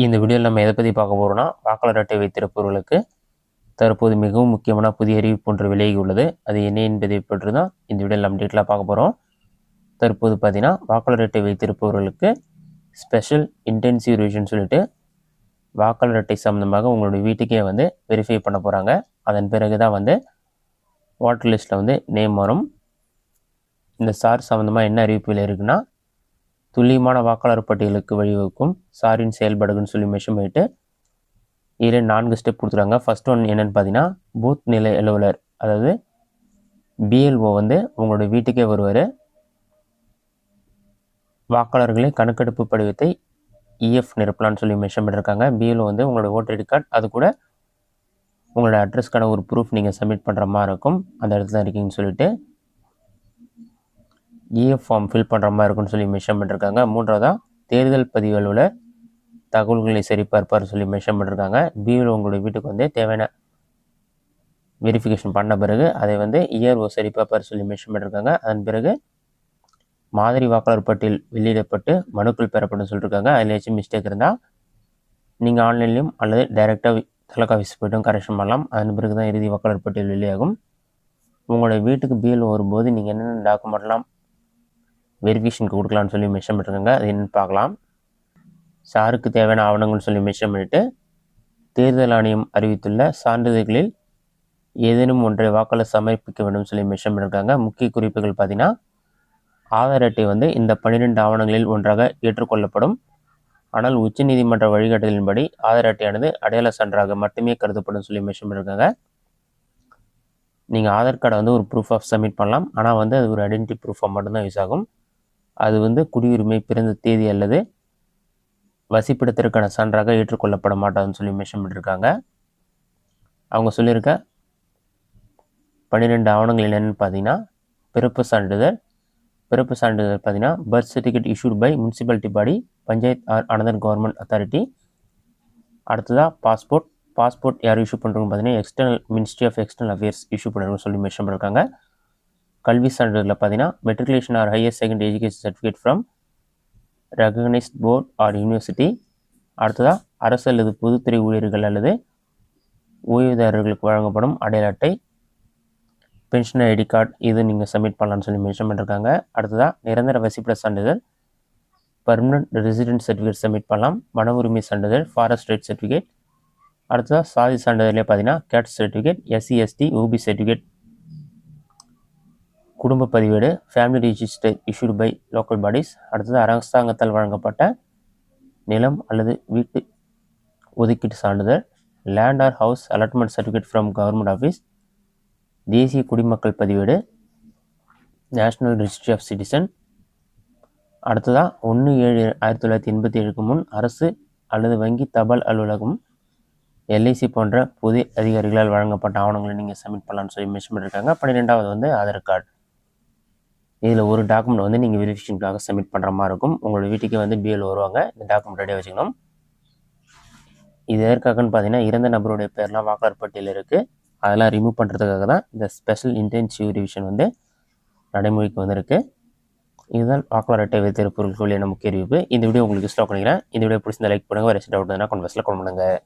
இந்த வீடியோவில் நம்ம எதை பற்றி பார்க்க போகிறோம்னா, வாக்காளர் அட்டை வைத்திருப்பவர்களுக்கு தற்போது மிகவும் முக்கியமான புதிய அறிவிப்பு ஒன்று விலகி உள்ளது. அது என்ன என்பதை பற்றி தான் இந்த வீடியோவில் நம்ம டீட்டெயிலாக பார்க்க போகிறோம். தற்போது பார்த்தீங்கன்னா, வாக்காளர் அட்டை வைத்திருப்பவர்களுக்கு ஸ்பெஷல் இன்டென்சிவ் ரிவிஷன் சொல்லிட்டு வாக்காளர் அட்டை சம்மந்தமாக உங்களுடைய வீட்டுக்கே வந்து வெரிஃபை பண்ண போகிறாங்க. அதன் பிறகு தான் வந்து வாட்டர் லிஸ்ட்டில் வந்து நேம் வரும். இந்த சார் சம்மந்தமாக என்ன அறிவிப்புகள் இருக்குன்னா, துல்லியமான வாக்காளர் பட்டியலுக்கு வழிவகுக்கும் சாரின் செயல்பாடுகள்னு சொல்லி மென்ஷன் பண்ணிட்டு இதில் 4 ஸ்டெப் கொடுத்துருக்காங்க. ஃபர்ஸ்ட் ஒன் என்னென்னு பார்த்தீங்கன்னா, பூத் நிலை அலுவலர், அதாவது பிஎல்ஓ வந்து உங்களோட வீட்டுக்கே வருவார். வாக்காளர்களே கணக்கெடுப்பு படிவத்தை இஎஃப் நிரப்பலான்னு சொல்லி மென்ஷன் பண்ணியிருக்காங்க. பிஎல்ஓ வந்து உங்களோட ஓட்டர் ஐடி கார்டு, அது கூட உங்களோட அட்ரஸ்க்கான ஒரு ப்ரூஃப் நீங்கள் சப்மிட் பண்ணுற மாதிரி இருக்கும். அந்த இடத்துல இருக்கீங்கன்னு சொல்லிட்டு இஎஃப் ஃபார்ம் ஃபில் பண்ணுற மாதிரி இருக்குன்னு சொல்லி மென்ஷன் பண்ணியிருக்காங்க. மூன்றாவதாக தேர்தல் பதிவு அலுவலர் தகவல்களை சரிபார்ப்பார் சொல்லி மென்ஷன் பண்ணியிருக்காங்க. பிஎல்ஓ உங்களுடைய வீட்டுக்கு வந்து தேவையான வெரிஃபிகேஷன் பண்ண பிறகு அதை வந்து இஆர்ஓ சரிபார்ப்பார் சொல்லி மென்ஷன் பண்ணியிருக்காங்க. அதன் பிறகு மாதிரி வாக்காளர் பட்டியல் வெளியிடப்பட்டு மனுக்கள் பெறப்படும் சொல்லியிருக்காங்க. அதில் ஏதாச்சும் மிஸ்டேக் இருந்தால் நீங்கள் ஆன்லைன்லேயும் அல்லது டைரெக்டாக தாலுகா ஆஃபீஸ் போய்ட்டும் கரெக்ஷன் பண்ணலாம். அதன் பிறகு தான் இறுதி வாக்காளர் பட்டியல் வெளியாகும். உங்களுடைய வீட்டுக்கு பிஎல்ஓ வரும்போது நீங்கள் என்னென்ன டாக்குமெண்ட்லாம் வெரிஃபிகேஷனுக்கு கொடுக்கலான்னு சொல்லி மென்ஷன் பண்ணியிருக்காங்க. அது என்னென்னு பார்க்கலாம். சாருக்கு தேவையான ஆவணங்கள்னு சொல்லி மென்ஷன் பண்ணிவிட்டு தேர்தல் ஆணையம் அறிவித்துள்ள சான்றிதழ்களில் ஏதேனும் ஒன்றை வாக்காளர் சமர்ப்பிக்க வேண்டும் சொல்லி மென்ஷன் பண்ணியிருக்காங்க. முக்கிய குறிப்புகள் பார்த்தீங்கன்னா, ஆதார் அட்டை வந்து இந்த 12 ஆவணங்களில் ஒன்றாக ஏற்றுக்கொள்ளப்படும். ஆனால் உச்சநீதிமன்ற வழிகாட்டுதலின்படி ஆதார் அட்டையானது அடையாள சான்றாக மட்டுமே கருதப்படும் சொல்லி மென்ஷன் பண்ணியிருக்காங்க. நீங்கள் ஆதார் கார்டை வந்து ஒரு ப்ரூஃப் ஆஃப் சப்மிட் பண்ணலாம். ஆனால் வந்து அது ஒரு ஐடென்டிட்டி ப்ரூஃபாக மட்டும்தான் யூஸ் ஆகும். அது வந்து குடியுரிமை, பிறந்த தேதி அல்லது வசிப்பிடத்திற்கான சான்றாக ஏற்றுக்கொள்ளப்பட மாட்டாதுன்னு சொல்லி மென்ஷன் பண்ணியிருக்காங்க. அவங்க சொல்லியிருக்க 12 ஆவணங்கள் என்னென்னு பார்த்தீங்கன்னா, பிறப்பு சான்றிதழ் பார்த்தீங்கன்னா birth certificate issued by municipality body, panchayat or another government authority. அடுத்ததாக பாஸ்போர்ட் யார் இஷ்யூ பண்ணுறோன்னு பார்த்தீங்கன்னா external ministry of external affairs issue பண்ணுறோன்னு சொல்லி மென்ஷன் பண்ணியிருக்காங்க. கல்வி சான்றிதழில் பார்த்தீங்கன்னா matriculation or higher secondary education certificate from recognised board or university. அடுத்ததாக அரசு அல்லது பொதுத்துறை ஊழியர்கள் அல்லது ஓய்வுதாரர்களுக்கு வழங்கப்படும் அடையாள அட்டை, பென்ஷன் ஐடி கார்டு, இது நீங்கள் சப்மிட் பண்ணலான்னு சொல்லி மென்ஷன் பண்ணியிருக்காங்க. அடுத்ததாக நிரந்தர வசிப்பிட சான்றிதழ், பர்மனன்ட் ரெசிடென்ட் சர்டிஃபிகேட் சப்மிட் பண்ணலாம். வன உரிமை சான்றிதழ், ஃபாரஸ்ட் ரைட் சர்டிஃபிகேட். அடுத்ததாக சாதி சான்றிதழே பார்த்தீங்கன்னா caste certificate, SC ST OBC certificate, குடும்ப பதிவேடு, family register issued by local bodies. அடுத்தது அரசாங்கத்தால் வழங்கப்பட்ட நிலம் அல்லது வீட்டு ஒதுக்கீட்டு சான்றிதழ், land or house allotment certificate from government office, தேசிய குடிமக்கள் பதிவேடு, நேஷ்னல் ரிஜிஸ்ட்ரி ஆஃப் சிட்டிசன். அடுத்ததாக 1/7/1987 முன் அரசு அல்லது வங்கி, தபால் அலுவலகம், எல்ஐசி போன்ற பொது அதிகாரிகளால் வழங்கப்பட்ட ஆவணங்களை நீங்கள் சப்மிட் பண்ணலான்னு சொல்லி மென்ஷன் பண்ணியிருக்காங்க. 12வது வந்து ஆதார் கார்டு. இதில் ஒரு டாக்குமெண்ட் வந்து நீங்கள் வெரிஃபிகேஷனுக்காக சப்மிட் பண்ணுற மாதிரி இருக்கும். உங்களோட வீட்டுக்கே வந்து பிஎல் வருவாங்க. இந்த டாக்குமெண்ட் ரெடியாக வச்சுக்கணும். இது எதற்காகன்னு பார்த்தீங்கன்னா, இறந்த நபருடைய பேர்லாம் வாக்காளர் பட்டியலில் இருக்குது. அதெல்லாம் ரிமூவ் பண்ணுறதுக்காக தான் இந்த ஸ்பெஷல் இன்டென்சிவ் ரிவிஷன் வந்து நடைமுறைக்கு வந்திருக்கு. இதுதான் வாக்காளர் அட்டை வைத்திருப்பவர்களுக்கு வெளியான முக்கிய அறிவிப்பு. இந்த வீடியோ உங்களுக்கு ஸ்டாக் பண்ணிக்கிறேன். இந்த வீடியோ பிடிச்சிருந்தா லைக் பண்ணுங்கள். வேறு டவுட் இருந்தால் கமெண்ட் பாக்ஸில் கமெண்ட் பண்ணுங்கள்.